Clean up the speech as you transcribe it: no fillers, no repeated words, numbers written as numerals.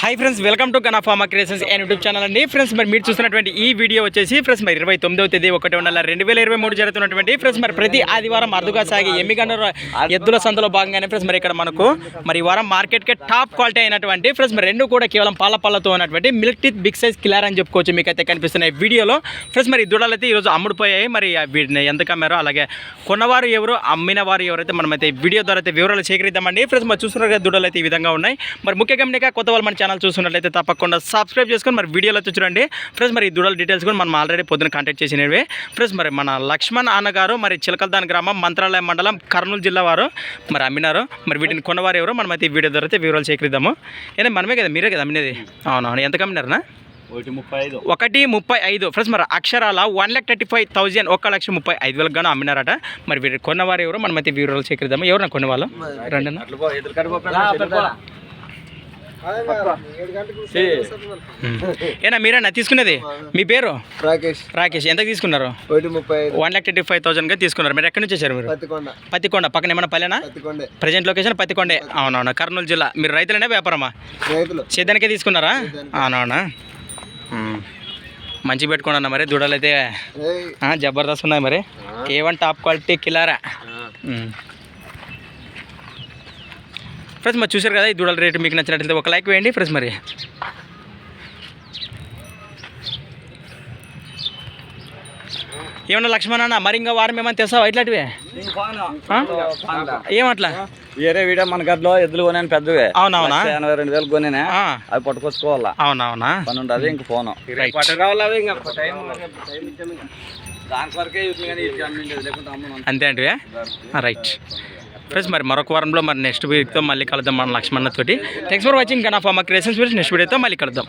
Hi friends, welcome to Gana pharma creations and YouTube channel అండి. Friends మరి మీరు చూస్తున్నటువంటి ఈ వీడియో వచ్చేసి ఫ్రెండ్స్ మరి 29వ తేదీ 1/1/2023 జరుగుతున్నటువంటి ఫ్రెండ్స్ మరి ప్రతి ఆదివారం అరుదుగా సాగే ఎమ్మిగండ్ర ఎద్దుల సంతలో భాగంగానే ఫ్రెండ్స్ మరి ఇక్కడ మనకు మరి ఈ వారం మార్కెట్కి టాప్ క్వాలిటీ అయినటువంటి ఫ్రెండ్స్ మరి రెండు కూడా కేవలం పాలతో ఉన్నటువంటి మిల్క్ టీత్ బిగ్ సైజ్ కిలార్ అని చెప్పుకోవచ్చు. మీకు అయితే కనిపిస్తున్నాయి వీడియోలో ఫ్రెండ్స్. మరి ఈ దూడలు అయితే ఈరోజు అమ్ముడుపోయాయి. మరి వీటిని ఎంత కమ్మారో అలాగే కొన్నవారు ఎవరు అమ్మిన వారు ఎవరైతే మనమైతే వీడియో ద్వారా అయితే వివరాలు సేకరిద్దామండి. ఫ్రెండ్స్ మరి చూస్తున్నారు కదా దూడలు అయితే ఈ విధంగా ఉన్నాయి. మరి ముఖ్య గమనిక కొత్త వాళ్ళు మన ఛానల్ చూస్తున్నట్లయితే తప్పకుండా సబ్స్క్రైబ్ చేసుకొని మరి వీడియోలో చూడండి ఫ్రెండ్స్. మరి ఈ దూడల డీటెయిల్స్ కూడా మనం ఆల్రెడీ పొద్దున కాంటాక్ట్ చేసినవి ఫ్రెండ్స్. మరి మన లక్ష్మణ్ అన్నగారు మరి చిలకల్దాన్ గ్రామం మంత్రాలయం మండలం కర్నూలు జిల్లా వారు మరి అమ్మినారు. మరి వీటిని కొన్నవారు ఎవరో మనమైతే ఈ వీడియో ద్వారా అయితే వివరాలు సేకరిద్దాము. ఏనా మనమే కదా, మీరే కదా అమ్మినది? అవునవును. ఎంత కమ్మినారనా? 1,35,000 ఫ్రెండ్స్. మరి అక్షరాల 1,35,000 1,35,000 గాను అమ్మినారట. మరి వీరు కొన్నవారు ఎవరో మనమైతే వివరాలు సేకరిద్దాము. ఎవరన్నా కొనేవాళ్ళు రండి. ఏనా మీరేనా తీసుకునేది? మీ పేరు? రాకేష్. ఎంత తీసుకున్నారు? 1,35,000గా తీసుకున్నారు. మీరు ఎక్కడి నుంచి వచ్చారు? మీరు పత్తికొండ పక్కన ఏమన్నా పల్లెనా? Present location పత్తికొండే. అవునవునా. కర్నూలు జిల్లా. మీరు రైతులనే వ్యాపారమా? సేద్యానికే తీసుకున్నారా? అవునవునా. మంచి పెట్టుకున్నా. మరి దూడలు అయితే జబర్దస్త్ ఉన్నాయి. మరి A1 టాప్ క్వాలిటీ కిలారా ఫ్రెండ్స్. మరి చూసారు కదా ఈ దూడల రేటు మీకు నచ్చినట్లయితే ఒక లైక్ వేయండి ఫ్రెండ్స్. మరి ఏమన్నా లక్ష్మణ మరి ఇంకా వారం ఏమన్నా తెస్తావా ఇట్లాంటివి? ఏమట్లా వేరే వీడియో మన గదిలో ఎద్దులు కొనే పెద్దవే. అవునవునా. 82,000 కొనే అవి పట్టుకొచ్చుకోవాలా. అవునవునా. పని ఉండదు ఇంక ఫోన్ అంతే అంటే రైట్ ఫ్రెండ్స్. మరి మరొక వారంలో మరి నెక్స్ట్ వీక్తో మళ్ళీ కలుద్దాం మన లక్ష్మణ్ తోటి. Thanks for watching Gana pharma creations. Next వీడియోతో మళ్ళీ కలుద్దాం.